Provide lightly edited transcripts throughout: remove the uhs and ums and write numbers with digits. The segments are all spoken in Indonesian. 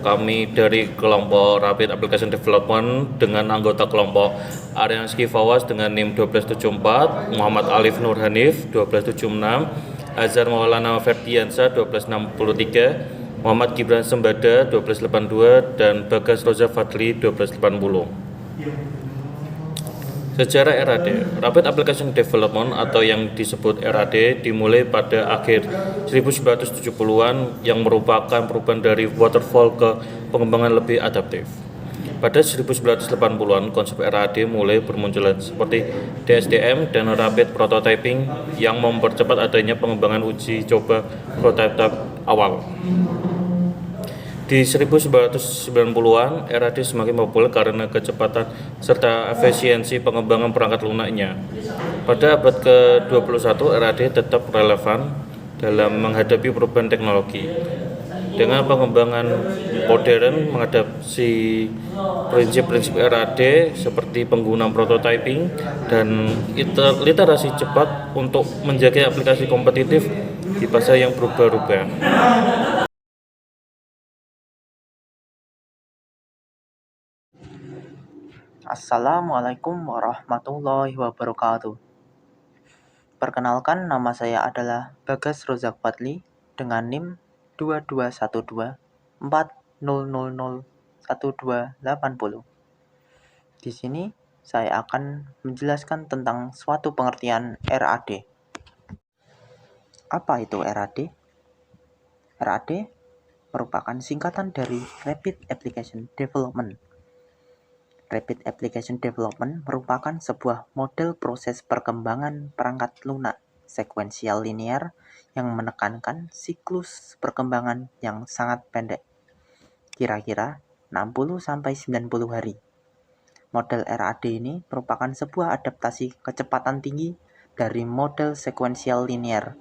Kami dari kelompok Rapid Application Development dengan anggota kelompok Aryansky Fawas dengan NIM 1274, Muhammad Alif Nur Hanif 1276, Azhar Maulana Ferdiansa 1263, Muhammad Gibran Sembada 1282, dan Bagas Roza Fadli 1280. Sejarah RAD, Rapid Application Development atau yang disebut RAD dimulai pada akhir 1970-an yang merupakan perubahan dari waterfall ke pengembangan lebih adaptif. Pada 1980-an, konsep RAD mulai bermunculan seperti DSDM dan Rapid Prototyping yang mempercepat adanya pengembangan uji coba prototipe awal. Di 1990-an, RAD semakin populer karena kecepatan serta efisiensi pengembangan perangkat lunaknya. Pada abad ke-21, RAD tetap relevan dalam menghadapi perubahan teknologi. Dengan pengembangan modern mengadaptasi prinsip-prinsip RAD seperti penggunaan prototyping dan literasi cepat untuk menjaga aplikasi kompetitif di pasar yang berubah-ubah. Assalamualaikum warahmatullahi wabarakatuh. Perkenalkan, nama saya adalah Bagas Rozak Fadli dengan NIM 221240001280. Di sini saya akan menjelaskan tentang suatu pengertian RAD. Apa itu RAD? RAD merupakan singkatan dari Rapid Application Development. Rapid Application Development merupakan sebuah model proses perkembangan perangkat lunak sekuensial linear yang menekankan siklus perkembangan yang sangat pendek, kira-kira 60-90 hari. Model RAD ini merupakan sebuah adaptasi kecepatan tinggi dari model sekuensial linear,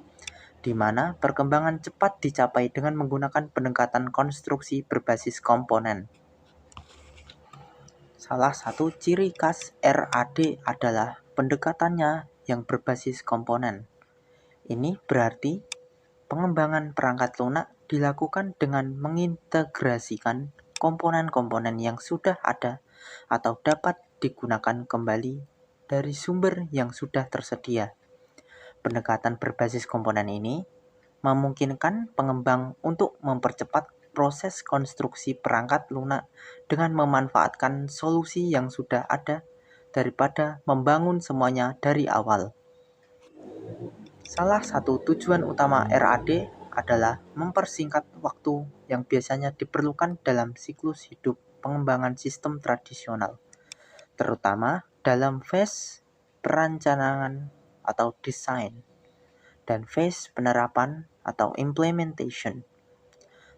di mana perkembangan cepat dicapai dengan menggunakan pendekatan konstruksi berbasis komponen. Salah satu ciri khas RAD adalah pendekatannya yang berbasis komponen. Ini berarti pengembangan perangkat lunak dilakukan dengan mengintegrasikan komponen-komponen yang sudah ada atau dapat digunakan kembali dari sumber yang sudah tersedia. Pendekatan berbasis komponen ini memungkinkan pengembang untuk mempercepat proses konstruksi perangkat lunak dengan memanfaatkan solusi yang sudah ada daripada membangun semuanya dari awal. Salah satu tujuan utama RAD adalah mempersingkat waktu yang biasanya diperlukan dalam siklus hidup pengembangan sistem tradisional, terutama dalam fase perencanaan atau desain dan phase penerapan atau implementation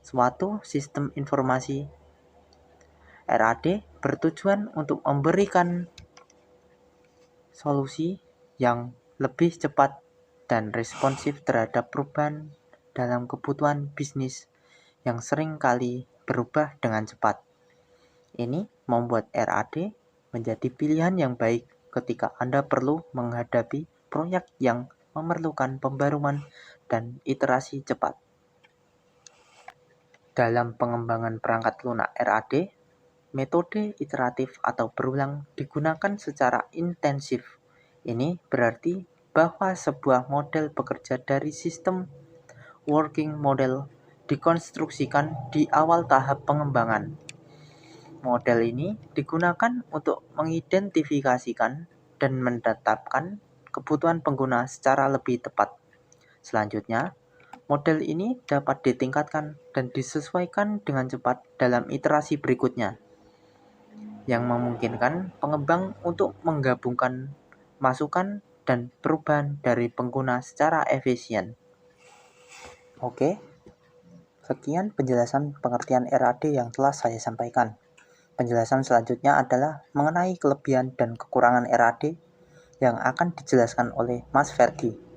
suatu sistem informasi. RAD bertujuan untuk memberikan solusi yang lebih cepat dan responsif terhadap perubahan dalam kebutuhan bisnis yang sering kali berubah dengan cepat. Ini membuat RAD menjadi pilihan yang baik ketika Anda perlu menghadapi proyek yang memerlukan pembaruan dan iterasi cepat. Dalam pengembangan perangkat lunak RAD, metode iteratif atau berulang digunakan secara intensif. Ini berarti bahwa sebuah model bekerja dari sistem working model dikonstruksikan di awal tahap pengembangan. Model ini digunakan untuk mengidentifikasikan dan menetapkan kebutuhan pengguna secara lebih tepat. Selanjutnya, model ini dapat ditingkatkan dan disesuaikan dengan cepat dalam iterasi berikutnya, yang memungkinkan pengembang untuk menggabungkan masukan dan perubahan dari pengguna secara efisien. Oke, sekian penjelasan pengertian RAD yang telah saya sampaikan. Penjelasan selanjutnya adalah mengenai kelebihan dan kekurangan RAD yang akan dijelaskan oleh Mas Ferdi.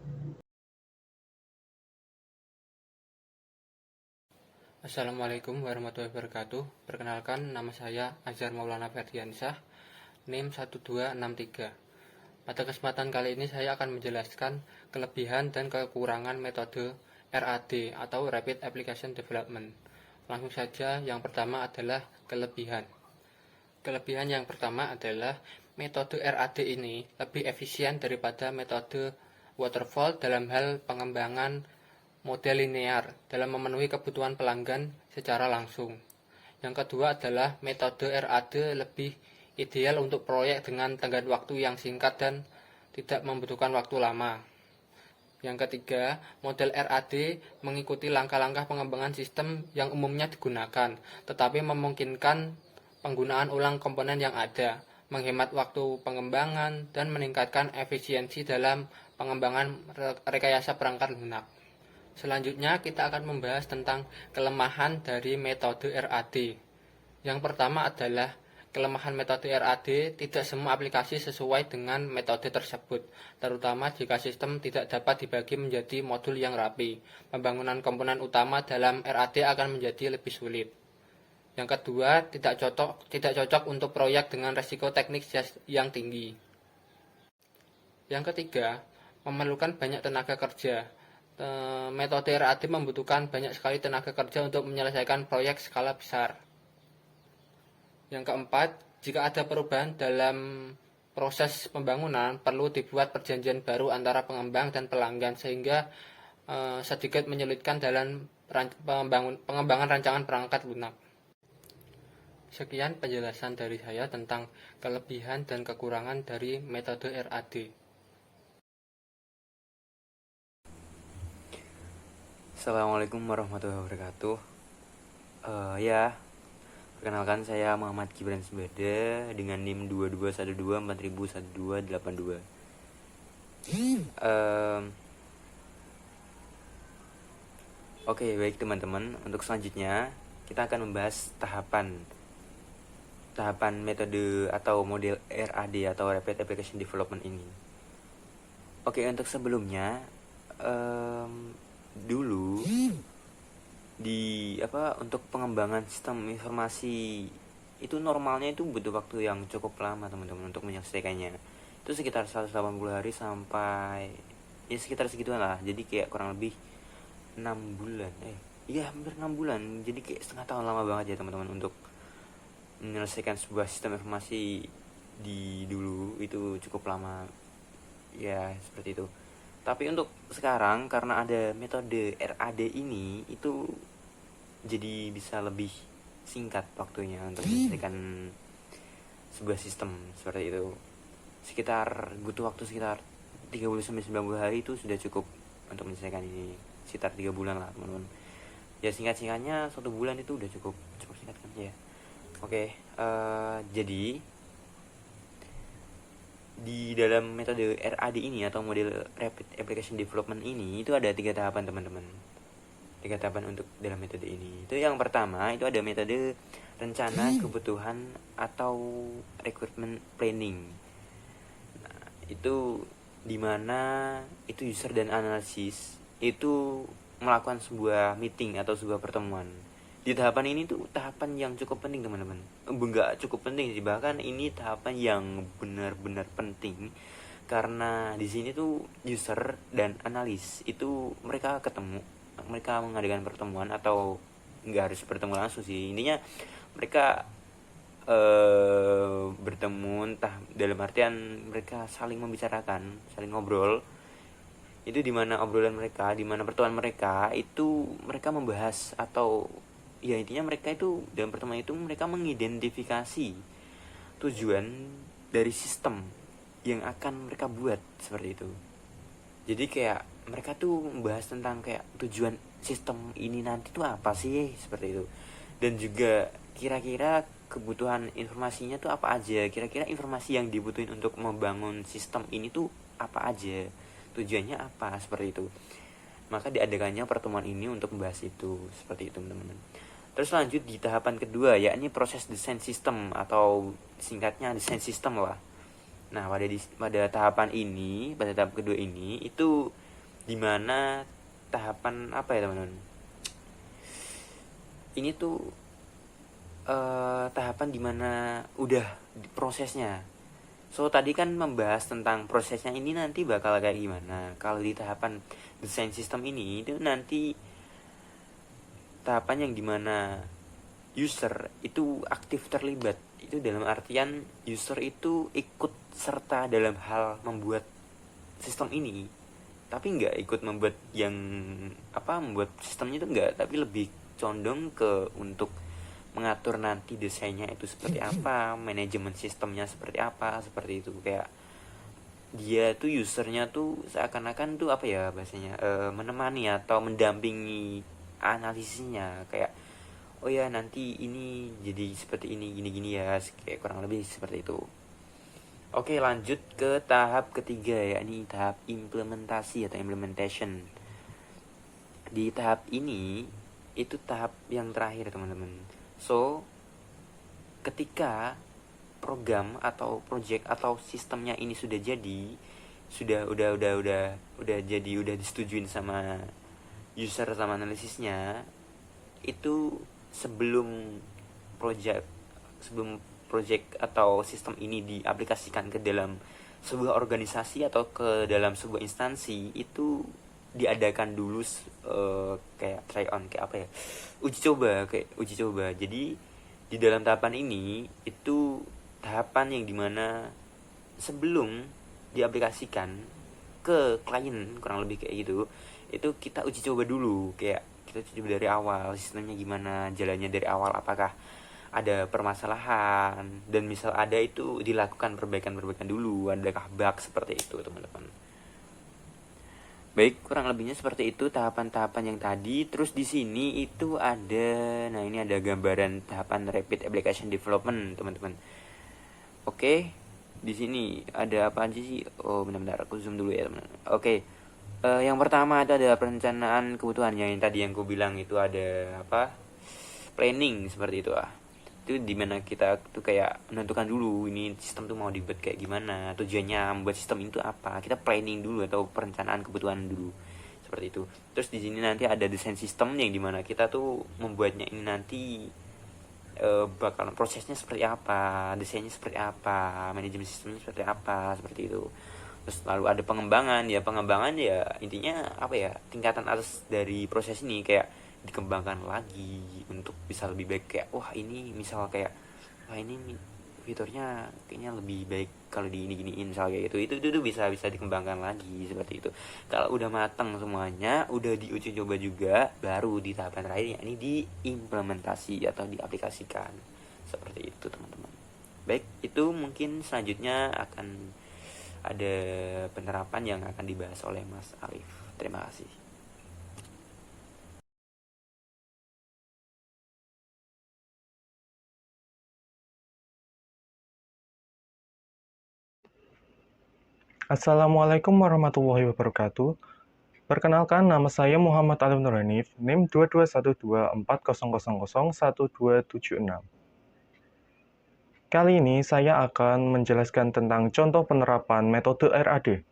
Assalamualaikum warahmatullahi wabarakatuh. Perkenalkan, nama saya Azhar Maulana Ferdiansah, NIM 1263. Pada kesempatan kali ini saya akan menjelaskan kelebihan dan kekurangan metode RAD atau Rapid Application Development. Langsung saja, yang pertama adalah kelebihan. Kelebihan yang pertama adalah metode RAD ini lebih efisien daripada metode waterfall dalam hal pengembangan model linear dalam memenuhi kebutuhan pelanggan secara langsung. Yang kedua adalah metode RAD lebih ideal untuk proyek dengan tenggat waktu yang singkat dan tidak membutuhkan waktu lama. Yang ketiga, model RAD mengikuti langkah-langkah pengembangan sistem yang umumnya digunakan, tetapi memungkinkan penggunaan ulang komponen yang ada, menghemat waktu pengembangan, dan meningkatkan efisiensi dalam pengembangan rekayasa perangkat lunak. Selanjutnya, kita akan membahas tentang kelemahan dari metode RAD. Yang pertama adalah kelemahan metode RAD, tidak semua aplikasi sesuai dengan metode tersebut, terutama jika sistem tidak dapat dibagi menjadi modul yang rapi. Pembangunan komponen utama dalam RAD akan menjadi lebih sulit. Yang kedua, tidak cocok untuk proyek dengan resiko teknik yang tinggi. Yang ketiga, memerlukan banyak tenaga kerja. Metode RAD membutuhkan banyak sekali tenaga kerja untuk menyelesaikan proyek skala besar. Yang keempat, jika ada perubahan dalam proses pembangunan, perlu dibuat perjanjian baru antara pengembang dan pelanggan sehingga sedikit menyulitkan dalam pengembangan rancangan perangkat lunak. Sekian penjelasan dari saya tentang kelebihan dan kekurangan dari metode RAD. Assalamualaikum warahmatullahi wabarakatuh. Perkenalkan saya Muhammad Gibran Sembada dengan NIM 221240011282. Oke, baik teman-teman. Untuk selanjutnya kita akan membahas tahapan metode atau model RAD atau Rapid Application Development ini. Oke, untuk sebelumnya dulu untuk pengembangan sistem informasi itu normalnya itu butuh waktu yang cukup lama teman-teman untuk menyelesaikannya. Itu sekitar 180 hari sampai ya sekitar segituan lah. Jadi kayak kurang lebih 6 bulan. Hampir 6 bulan. Jadi kayak setengah tahun, lama banget ya teman-teman untuk menyelesaikan sebuah sistem informasi di dulu itu cukup lama. Ya, seperti itu. Tapi untuk sekarang karena ada metode RAD ini itu jadi bisa lebih singkat waktunya untuk menyelesaikan sebuah sistem seperti itu. Butuh waktu sekitar 30-90 hari itu sudah cukup untuk menyelesaikan ini. Sekitar 3 bulan lah teman-teman. Ya singkat-singkatnya 1 bulan itu udah cukup singkat kan ya. Oke, jadi di dalam metode RAD ini atau model Rapid Application Development ini itu ada 3 tahapan teman-teman. 3 tahapan untuk dalam metode ini. Itu yang pertama itu ada metode rencana kebutuhan atau requirement planning. Nah, itu dimana itu user dan analisis itu melakukan sebuah meeting atau sebuah pertemuan. Di tahapan ini tuh tahapan yang cukup penting teman-teman. Enggak cukup penting sih, bahkan ini tahapan yang benar-benar penting karena di sini tuh user dan analis itu mereka mengadakan pertemuan atau enggak harus bertemu langsung sih. Intinya mereka bertemu entah dalam artian mereka saling membicarakan, saling ngobrol. Itu dimana pertemuan mereka itu mereka membahas atau ya intinya mereka itu dalam pertemuan itu mereka mengidentifikasi tujuan dari sistem yang akan mereka buat seperti itu. Jadi kayak mereka tuh membahas tentang kayak tujuan sistem ini nanti tuh apa sih seperti itu. Dan juga kira-kira kebutuhan informasinya tuh apa aja. Kira-kira informasi yang dibutuhin untuk membangun sistem ini tuh apa aja. Tujuannya apa seperti itu. Maka diadakannya pertemuan ini untuk membahas itu seperti itu teman-teman. Terus lanjut di tahapan kedua yakni proses desain sistem atau singkatnya desain sistem lah. Nah pada tahap kedua ini itu dimana tahapan apa ya teman-teman? Ini tuh tahapan dimana udah prosesnya. So tadi kan membahas tentang prosesnya ini nanti bakal kayak gimana. Kalau di tahapan desain sistem ini itu nanti tahapan yang dimana user itu aktif terlibat. Itu dalam artian user itu ikut serta dalam hal membuat sistem ini, tapi nggak ikut membuat membuat sistemnya itu enggak, tapi lebih condong ke untuk mengatur nanti desainnya itu seperti apa, manajemen sistemnya seperti apa, seperti itu. Kayak dia tuh usernya tuh seakan-akan tuh apa ya bahasanya, menemani atau mendampingi analisisnya, kayak oh ya nanti ini jadi seperti ini gini-gini ya, kayak kurang lebih seperti itu. Oke, lanjut ke tahap ketiga, yakni tahap implementasi atau implementation. Di tahap ini itu tahap yang terakhir, teman-teman. So, ketika program atau project atau sistemnya ini sudah jadi, udah disetujuin sama user sama analisisnya, itu sebelum project atau sistem ini diaplikasikan ke dalam sebuah organisasi atau ke dalam sebuah instansi, itu diadakan dulu kayak try on, kayak apa ya, uji coba. Jadi di dalam tahapan ini itu tahapan yang dimana sebelum diaplikasikan ke klien, kurang lebih kayak gitu, itu kita uji coba dulu, kayak kita uji coba dari awal, sistemnya gimana, jalannya dari awal, apakah ada permasalahan, dan misal ada itu dilakukan perbaikan dulu, adakah bug, seperti itu, teman-teman. Baik, kurang lebihnya seperti itu tahapan-tahapan yang tadi. Terus di sini itu ada, nah ini ada gambaran tahapan rapid application development, teman-teman. Oke, di sini ada apa aja sih? Oh, benar-benar aku zoom dulu ya, teman-teman. Oke. Yang pertama itu ada perencanaan kebutuhan, yang tadi yang aku bilang itu ada apa? Planning, seperti itu ah. Itu dimana kita tuh kayak menentukan dulu ini sistem tuh mau dibuat kayak gimana, tujuannya membuat sistem itu apa, kita planning dulu atau perencanaan kebutuhan dulu, seperti itu. Terus di sini nanti ada desain sistem, yang dimana kita tuh membuatnya ini nanti bakalan prosesnya seperti apa, desainnya seperti apa, manajemen sistemnya seperti apa, seperti itu. Terus lalu ada pengembangan ya intinya apa ya, tingkatan atas dari proses ini, kayak dikembangkan lagi untuk bisa lebih baik, kayak wah ini misal kayak wah ini fiturnya kayaknya lebih baik kalau di ini misal kayak gitu, itu bisa dikembangkan lagi, seperti itu. Kalau udah matang semuanya, udah diuji coba juga, baru di tahapan terakhir, yakni diimplementasi atau diaplikasikan, seperti itu, teman-teman. Baik, itu mungkin selanjutnya akan ada penerapan yang akan dibahas oleh Mas Alif. Terima kasih. Assalamualaikum warahmatullahi wabarakatuh. Perkenalkan, nama saya Muhammad Alif Nurhanif, NIM 221240001276. Kali ini saya akan menjelaskan tentang contoh penerapan metode RAD.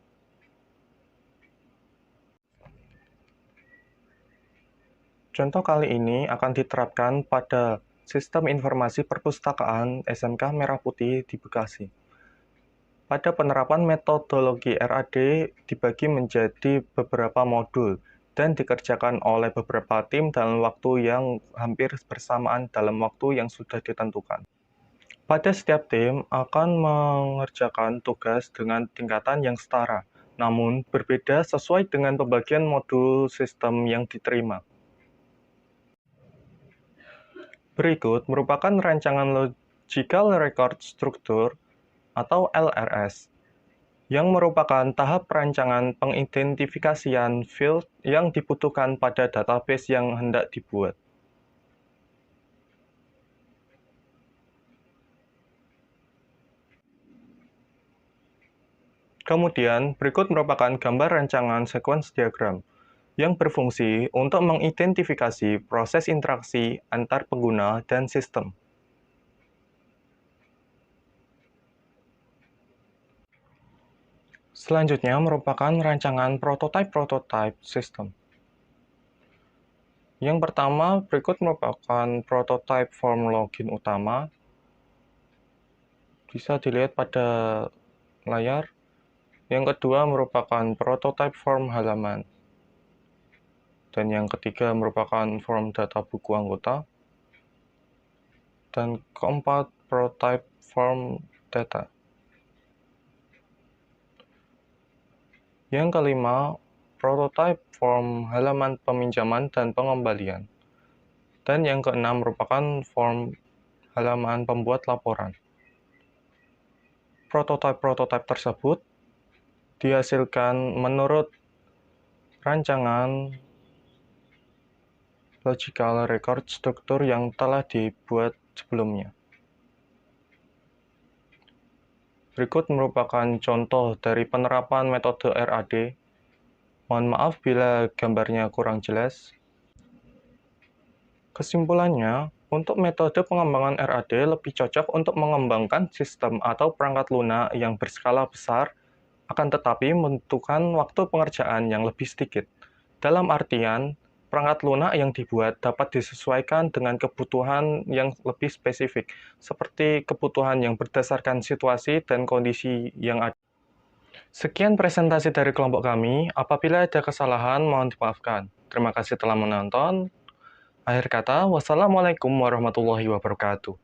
Contoh kali ini akan diterapkan pada Sistem Informasi Perpustakaan SMK Merah Putih di Bekasi. Pada penerapan metodologi RAD dibagi menjadi beberapa modul dan dikerjakan oleh beberapa tim dalam waktu yang hampir bersamaan dalam waktu yang sudah ditentukan. Pada setiap tim akan mengerjakan tugas dengan tingkatan yang setara, namun berbeda sesuai dengan pembagian modul sistem yang diterima. Berikut merupakan rancangan Logical Record Structure atau LRS, yang merupakan tahap perancangan pengidentifikasian field yang dibutuhkan pada database yang hendak dibuat. Kemudian, berikut merupakan gambar rancangan sequence diagram, yang berfungsi untuk mengidentifikasi proses interaksi antar pengguna dan sistem. Selanjutnya merupakan rancangan prototype system. Yang pertama, berikut merupakan prototype form login utama. Bisa dilihat pada layar. Yang kedua merupakan prototype form halaman. Dan yang ketiga merupakan form data buku anggota. Dan keempat, prototype form data. Yang kelima, prototype form halaman peminjaman dan pengembalian. Dan yang keenam merupakan form halaman pembuat laporan. Prototype-prototype tersebut dihasilkan menurut rancangan logical record struktur yang telah dibuat sebelumnya. Berikut merupakan contoh dari penerapan metode RAD. Mohon maaf bila gambarnya kurang jelas. Kesimpulannya, untuk metode pengembangan RAD lebih cocok untuk mengembangkan sistem atau perangkat lunak yang berskala besar, akan tetapi membutuhkan waktu pengerjaan yang lebih sedikit. Dalam artian, perangkat lunak yang dibuat dapat disesuaikan dengan kebutuhan yang lebih spesifik, seperti kebutuhan yang berdasarkan situasi dan kondisi yang ada. Sekian presentasi dari kelompok kami. Apabila ada kesalahan, mohon dimaafkan. Terima kasih telah menonton. Akhir kata, wassalamualaikum warahmatullahi wabarakatuh.